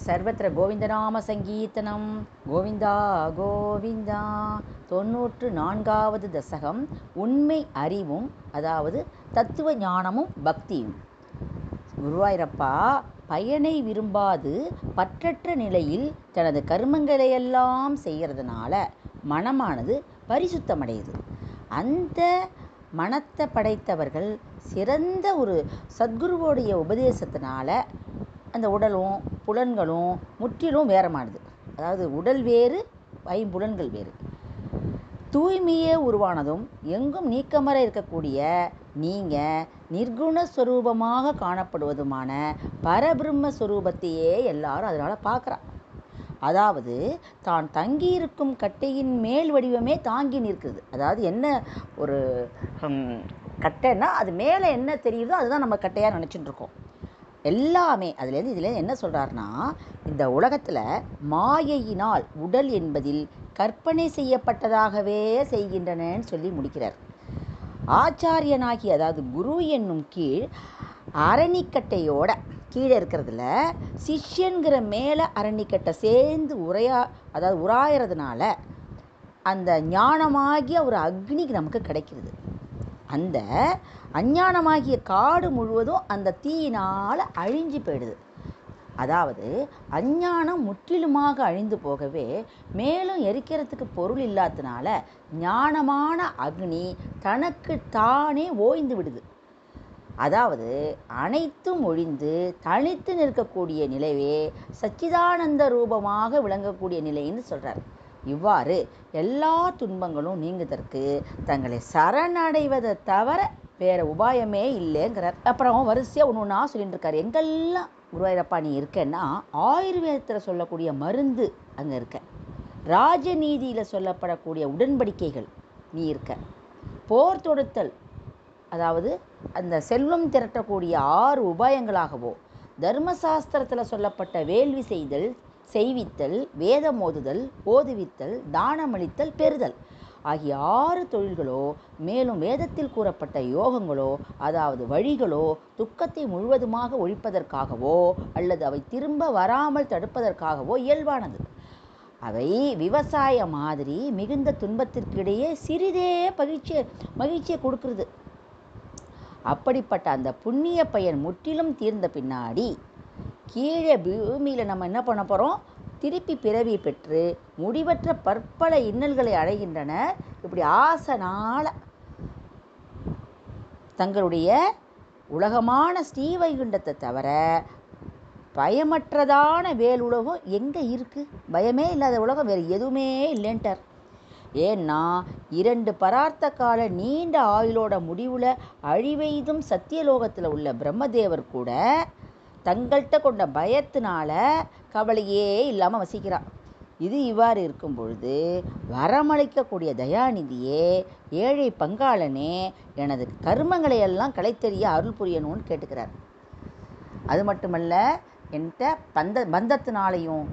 சர்வத்திர கோவிந்தநாம சங்கீர்த்தனம். கோவிந்தா கோவிந்தா. 94வது தசகம். உண்மை அறிவும், அதாவது தத்துவ ஞானமும் பக்தியும். குருவாயூரப்பா பயனை விரும்பாது பற்றற்ற நிலையில் தனது கர்மங்களையெல்லாம் செய்கிறதுனால மனமானது பரிசுத்தமடையுது. அந்த மனத்தை படைத்தவர்கள் சிறந்த ஒரு சத்குருவோடைய உபதேசத்தினால அந்த உடலும் புலன்களும் முற்றிலும் வேறமானது. அதாவது உடல் வேறு, ஐம்புலன்கள் வேறு. தூய்மையே உருவானதும் எங்கும் நீக்கமர இருக்கக்கூடிய நீங்கள் நிர்குணஸ்வரூபமாக காணப்படுவதுமான பரபிரம்மஸ்வரூபத்தையே எல்லாரும் அதனால் பார்க்குறா. அதாவது தான் தங்கியிருக்கும் கட்டையின் மேல் வடிவமே தாங்கி நிற்குது. அதாவது என்ன ஒரு கட்டைன்னா அது மேலே என்ன தெரியுதோ அதுதான் நம்ம கட்டையாக நினச்சிட்டு இருக்கோம். எல்லாமே இதுலேருந்து என்ன சொல்கிறாருன்னா, இந்த உலகத்தில் மாயையினால் உடல் என்பதில் கற்பனை செய்யப்பட்டதாகவே செய்கின்றனன்னு சொல்லி முடிக்கிறார். ஆச்சாரியனாகி, அதாவது குரு என்னும் கீழ் அரணிக்கட்டையோட கீழே இருக்கிறதுல சிஷ்யன்கிற மேலே அரணிக்கட்டை சேர்ந்து உராயறதுனால அந்த ஞானமாகிய ஒரு அக்னி நமக்கு கிடைக்கிறது. அந்த அஞ்ஞானமாகிய காடு முழுவதும் அந்த தீயினால் அழிஞ்சு போயிடுது. அதாவது அஞ்ஞானம் முற்றிலுமாக அழிந்து போகவே மேலும் எரிக்கிறதுக்கு பொருள் இல்லாததுனால ஞானமான அக்னி தனக்கு தானே ஓய்ந்து விடுது. அதாவது அனைத்தும் ஒழிந்து தனித்து நிற்கக்கூடிய நிலையே சச்சிதானந்த ரூபமாக விளங்கக்கூடிய நிலைன்னு சொல்கிறார். இவ்வாறு எல்லா துன்பங்களும் நீங்குவதற்கு தங்களை சரணடைவதை தவிர வேற உபாயமே இல்லைங்கிறார். அப்புறம் வரிசையாக ஒன்று ஒன்றா சொல்லிட்டு இருக்காரு. எங்கெல்லாம் குருவாயூரப்பா நீ இருக்கன்னா, ஆயுர்வேதத்தில் சொல்லக்கூடிய மருந்து அங்கே இருக்க, ராஜநீதியில் சொல்லப்படக்கூடிய உடன்படிக்கைகள் நீ இருக்க, போர் தொடுத்தல், அதாவது அந்த செல்வம் திரட்டக்கூடிய 6 உபாயங்களாகவோ, தர்மசாஸ்திரத்தில் சொல்லப்பட்ட வேள்வி செய்தல், செய்வித்தல், வேதம் ஓதுதல், ஓதுவித்தல், தானமளித்தல், பெறுதல் ஆகிய 6 தொழில்களோ, மேலும் வேதத்தில் கூறப்பட்ட யோகங்களோ, அதாவது வழிகளோ துக்கத்தை முழுவதுமாக ஒழிப்பதற்காகவோ அல்லது அவை திரும்ப வராமல் தடுப்பதற்காகவோ இயல்பானது. அவை விவசாய மாதிரி மிகுந்த துன்பத்திற்கிடையே சிறிதே மகிழ்ச்சியை கொடுக்கிறது. அப்படிப்பட்ட அந்த புண்ணிய பயன் முற்றிலும் தீர்ந்த பின்னாடி கீழே பூமியில் நம்ம என்ன பண்ண போகிறோம்? திருப்பி பிறவி பெற்று முடிவற்ற பற்பல இன்னல்களை அடைகின்றனர். இப்படி ஆசைனால தங்களுடைய உலகமான ஸ்ரீவைகுண்டத்தை தவிர பயமற்றதான வேலுலகம் எங்கே இருக்குது? பயமே இல்லாத உலகம் வேறு எதுவுமே இல்லைன்ட்டார். ஏன்னா 2 பரார்த்த கால நீண்ட ஆயுளோட முடிவில் அழிவெய்தும் சத்தியலோகத்தில் உள்ள பிரம்மதேவர் கூட தங்கள்கிட்ட கொண்ட பயத்தினால கவலையே இல்லாமல் வசிக்கிறான். இது இவ்வாறு இருக்கும் பொழுது வரமளிக்கக்கூடிய தயாநிதியே, ஏழை பங்காளனே, எனது கர்மங்களை எல்லாம் களைத்தெறிய அருள் புரியணும்னு கேட்டுக்கிறார். அது மட்டுமல்ல, என்கிட்ட பந்தத்தினாலையும்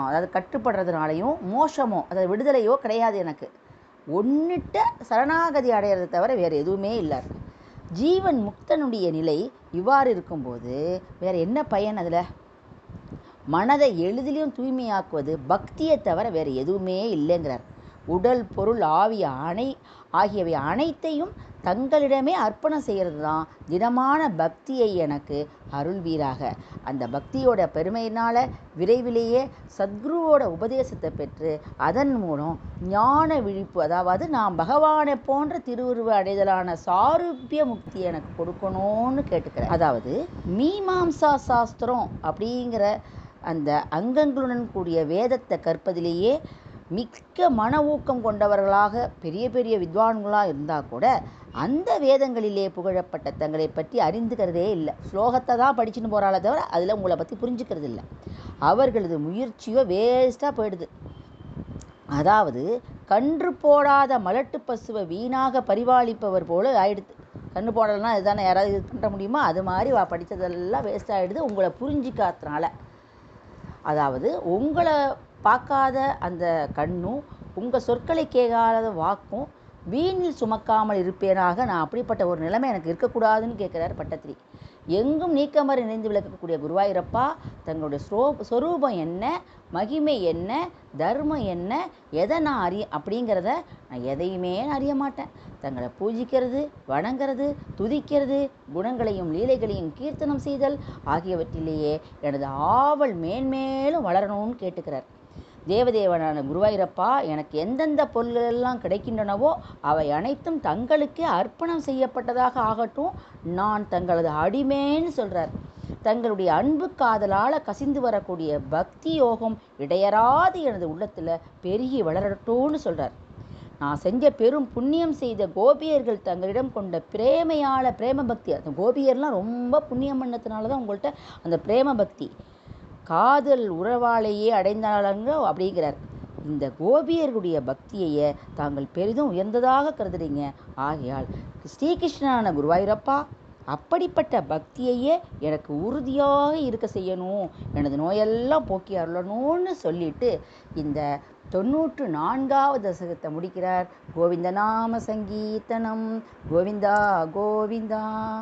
அதாவது கட்டுப்படுறதுனாலையும் மோசமோ அதாவது விடுதலையோ கிடையாது. எனக்கு ஒன்றுட்ட சரணாகதி அடையிறதை தவிர வேறு எதுவுமே இல்லை. ஜீவன் முக்தனுடைய நிலை இவ்வாறு இருக்கும்போது வேறு என்ன பயன்? அதில் மனதை எளிதிலும் தூய்மையாக்குவது பக்தியை தவிர வேறு எதுவுமே இல்லைங்கிறார். உடல், பொருள், ஆவி ஆகியவை அனைத்தையும் தங்களிடமே அர்ப்பணம் செய்கிறது தான் திடமான பக்தியை எனக்கு அருள்வீராக. அந்த பக்தியோட பெருமையினால் விரைவிலேயே சத்குருவோட உபதேசத்தை பெற்று அதன் மூலம் ஞான விழிப்பு, அதாவது நான் பகவானை போன்ற திருவுருவ அடைதலான சாரூபிய முக்தி எனக்கு கொடுக்கணும்னு கேட்டுக்கிறேன். அதாவது மீமாம்சா சாஸ்திரம் அப்படிங்கிற அந்த அங்கங்களுடன் கூடிய வேதத்தை கற்பதிலேயே மிக்க மன ஊக்கம் கொண்டவர்களாக பெரிய பெரிய வித்வான்களாக இருந்தால் கூட அந்த வேதங்களிலே புகழப்பட்ட தங்களை பற்றி அறிந்துக்கிறதே இல்லை. ஸ்லோகத்தை தான் படிச்சுன்னு போகிறாளே தவிர அதில் உங்களை பற்றி புரிஞ்சுக்கிறது இல்லை. அவர்களது முயற்சியோ வேஸ்ட்டாக போயிடுது. அதாவது கன்று போடாத மலட்டு பசுவை வீணாக பரிபாலிப்பவர் போல ஆயிடுது. கன்று போடலைன்னா இதுதானே யாராவது இது பண்ண முடியுமா? அது மாதிரி படித்ததெல்லாம் வேஸ்ட் ஆகிடுது உங்களை புரிஞ்சிக்காதனால. அதாவது உங்களை பார்க்காத அந்த கண்ணும் உங்கள் சொற்களை கேட்காத வாக்கும் வீணில் சுமக்காமல் இருப்பேனாக. நான் அப்படிப்பட்ட ஒரு நிலைமை எனக்கு இருக்கக்கூடாதுன்னு கேட்குறார் பட்டத்திரி. எங்கும் நீக்கமர நிறைந்து விளக்கக்கூடிய குருவாயூரப்பா, தங்களுடைய சொரூபம் என்ன, மகிமை என்ன, தர்மம் என்ன, எதை நான் அப்படிங்கிறத நான் எதையுமே அறிய மாட்டேன். தங்களை பூஜிக்கிறது, வணங்கிறது, துதிக்கிறது, குணங்களையும் லீலைகளையும் கீர்த்தனம் செய்தல் ஆகியவற்றிலேயே எனது ஆவல் மேன்மேலும் வளரணும்னு கேட்டுக்கிறார். தேவதேவனான குருவாயூரப்பா, எனக்கு எந்தெந்த பொருள்கள் எல்லாம் கிடைக்கின்றனவோ அவை அனைத்தும் தங்களுக்கே அர்ப்பணம் செய்யப்பட்டதாக ஆகட்டும். நான் தங்களது அடிமேன்னு சொல்றார். தங்களுடைய அன்பு காதலால் கசிந்து வரக்கூடிய பக்தி யோகம் இடையறாது எனது உள்ளத்துல பெருகி வளரட்டும்னு சொல்றார். நான் செஞ்ச பெரும் புண்ணியம் செய்த கோபியர்கள் தங்களிடம் கொண்ட பிரேம பக்தி, அந்த கோபியர்லாம் ரொம்ப புண்ணியம் பண்ணதுனால தான் உங்கள்கிட்ட அந்த பிரேம பக்தி, காதல் உறவாலேயே அடைந்தாளங்க அப்படிங்கிறார். இந்த கோபியர்களுடைய பக்தியையே தாங்கள் பெரிதும் உயர்ந்ததாக கருதுறீங்க. ஆகையால் ஸ்ரீகிருஷ்ணனான குருவாயூரப்பா, அப்படிப்பட்ட பக்தியையே எனக்கு உறுதியாக இருக்க செய்யணும், எனது நோயெல்லாம் போக்கி அருளணும்னு சொல்லிட்டு இந்த 94வது தசகத்தை முடிக்கிறார். கோவிந்த நாம சங்கீர்த்தனம். கோவிந்தா கோவிந்தா.